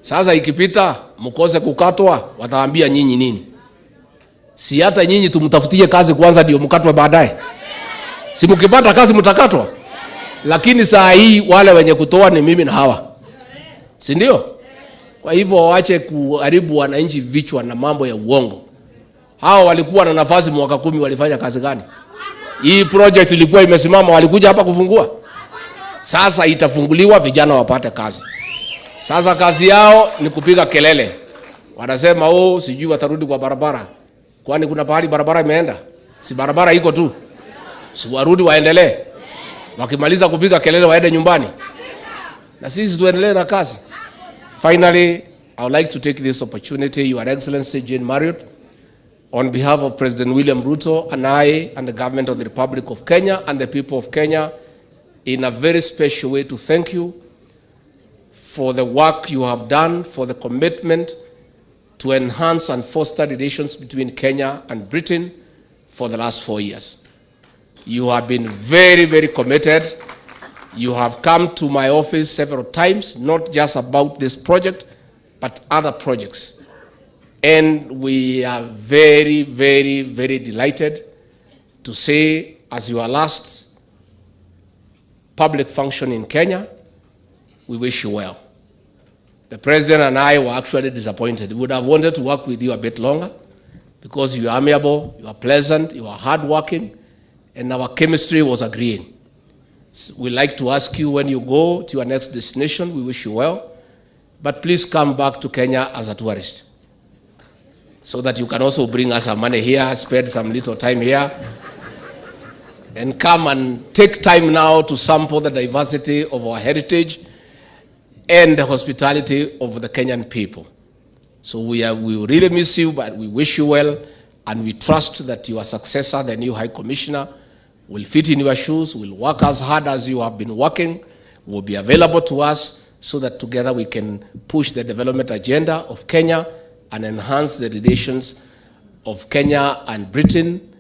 Sasa ikipita mkose kukatwa, wataambia nyinyi nini? Si hata nyinyi tumtafutie kazi kwanza ndio mkatwe baadaye. Si mkipata kazi mtakatwa. Lakini saa hii wale wenye kutoa ni mimi na hawa. Si ndio? Kwa hivyo waache kuharibu wananchi vichwa na mambo ya uongo. Hao walikuwa na nafasi mwaka 10 walifanya kazi gani? Hii project ilikuwa imesimama, walikuja hapa kufungua. Sasa itafunguliwa, vijana wapate kazi. Sasa kazi yao ni kupiga kelele. Wanasema sijui watarudi kwa barabara. Kwani kuna pahali barabara imeenda? Si barabara iko tu. Si warudi waendelee. Wakimaliza kupiga kelele waende nyumbani. Na sisi tuendelee na kazi. Finally, I would like to take this opportunity, Your Excellency Jane Marriott, on behalf of President William Ruto and I and the government of the Republic of Kenya and the people of Kenya, in a very special way to thank you for the work you have done, for the commitment to enhance and foster relations between Kenya and Britain for the last 4 years. You have been very, very committed. You have come to my office several times, not just about this project, but other projects. And we are very, very, very delighted to say, as your last public function in Kenya, we wish you well. The President and I were actually disappointed. We would have wanted to work with you a bit longer because you are amiable, you are pleasant, you are hardworking, and our chemistry was agreeing. So we'd like to ask you, when you go to your next destination, we wish you well, but please come back to Kenya as a tourist so that you can also bring us some money here, spend some little time here, and come and take time now to sample the diversity of our heritage and the hospitality of the Kenyan people. So we really miss you, but we wish you well, and we trust that your successor, the new High Commissioner, will fit in your shoes, will work as hard as you have been working, will be available to us so that together we can push the development agenda of Kenya and enhance the relations of Kenya and Britain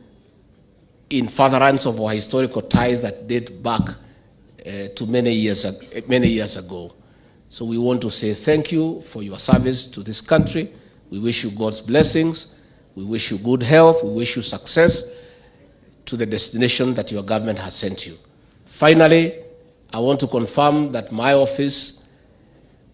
in furtherance of our historical ties that date back to many years ago. So we want to say thank you for your service to this country. We wish you God's blessings. We wish you good health. We wish you success to the destination that your government has sent you. Finally, I want to confirm that my office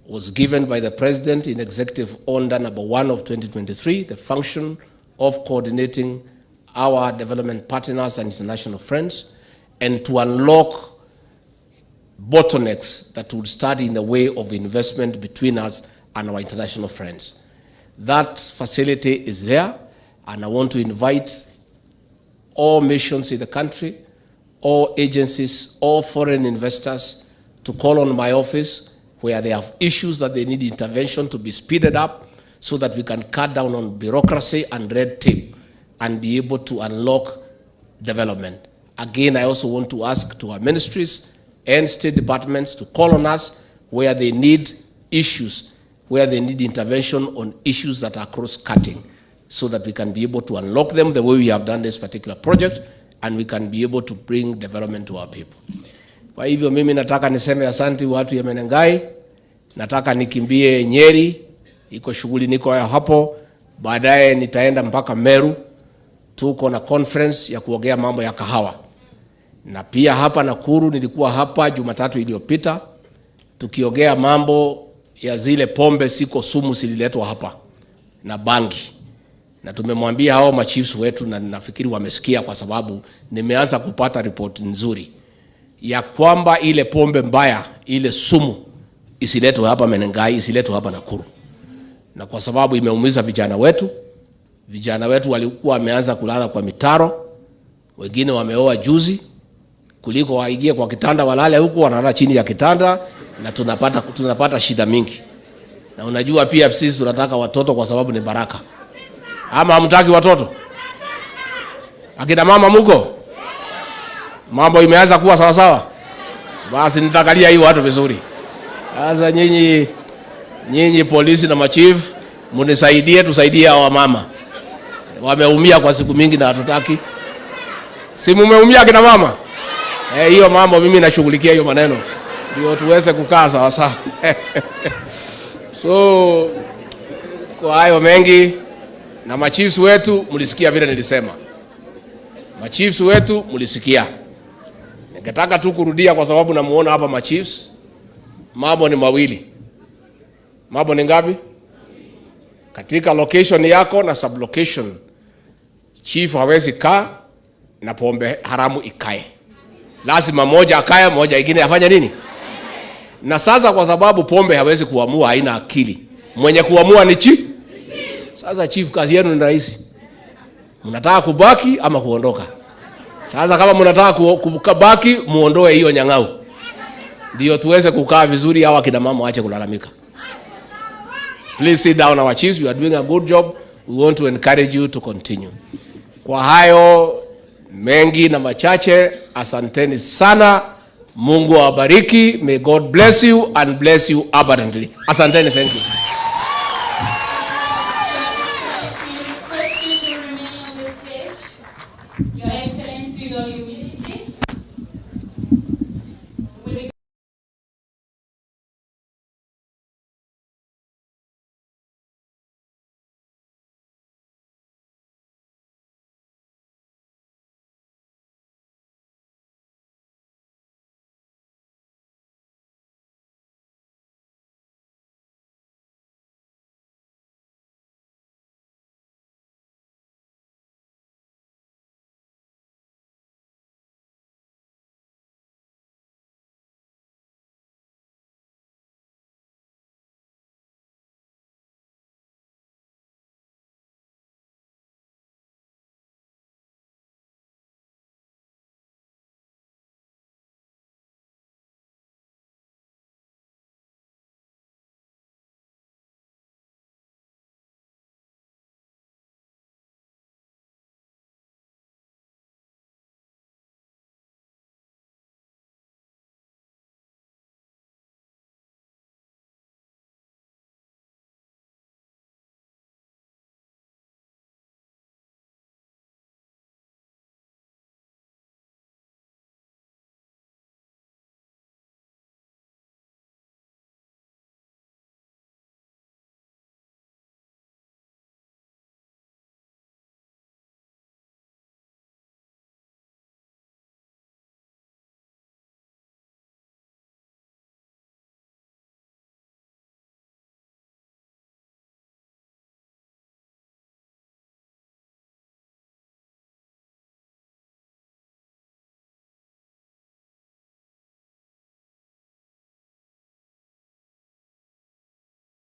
was given by the President in Executive Order number 1 of 2023, the function of coordinating our development partners and international friends, and to unlock bottlenecks that would stand in the way of investment between us and our international friends. That facility is there, and I want to invite all missions in the country, all agencies, all foreign investors to call on my office where they have issues that they need intervention to be speeded up so that we can cut down on bureaucracy and red tape and be able to unlock development. Again, I also want to ask to our ministries and state departments to call on us where they need issues, where they need intervention on issues that are cross-cutting, so that we can be able to unlock them the way we have done this particular project, and we can be able to bring development to our people. Kwa hivyo mimi nataka niseme asante watu ya Menengai, nataka nikimbie Nyeri, iko shughuli niko hapo, baadaye nitaenda mpaka Meru, tuko na conference ya kuongea mambo ya kahawa. Na pia hapa Nakuru nilikuwa hapa Jumatatu iliyopita, tukiongea mambo ya zile pombe siko sumu zililetwa hapa na bangi. Na tumemwambia hao machiefs wetu, na nafikiri wamesikia kwa sababu nimeanza kupata report nzuri ya kwamba ile pombe mbaya, ile sumu isiletwe hapa Menengai, isiletwe hapa Nakuru. Na kwa sababu imeumiza vijana wetu, Vijana wetu walikuwa wameanza kulala kwa mitaro, wengine wameoa juzi, kuliko waingie kwa kitanda walale huku, wanalala chini ya kitanda, na tunapata shida mingi. Na unajua pia sisi tunataka watoto kwa sababu ni baraka. Ama hamtaki watoto? Akina mama muko? Mambo imeanza kuwa sawa sawa? Basi nitakalia hii watu vizuri. Sasa nyinyi polisi na machief, munisaidie, tusaidie hawa mama. Wameumia kwa siku mingi na hatutaki. Si mumeumia akina mama? Hiyo mambo mimi nashughulikia hiyo maneno. Ndio tuweze kukaa sawa sawa. So kwa hayo mengi, na machiefs wetu mlisikia vile nilisema. Machiefs wetu mlisikia. Ningetaka tu kurudia kwa sababu namuona hapa machiefs. Mambo ni mawili. Mambo ni ngapi? Katika location yako na sublocation, chief hawezi kaa na pombe haramu ikae. Lazima moja akae, moja ingine afanye nini? Na sasa kwa sababu pombe hawezi kuamua, haina akili, mwenye kuamua ni chief. Sasa chief, kazi yenu ni rahisi. Mnataka kubaki ama kuondoka? Sasa kama mnataka kubaki, muondoe hiyo nyang'au, ndio tuweze kukaa vizuri, hawa kina mama waache kulalamika. Please sit down, our chiefs. You are doing a good job. We want to encourage you to continue. Kwa hayo mengi na machache, asanteni sana. Mungu awabariki. May God bless you and bless you abundantly. Asanteni, thank you.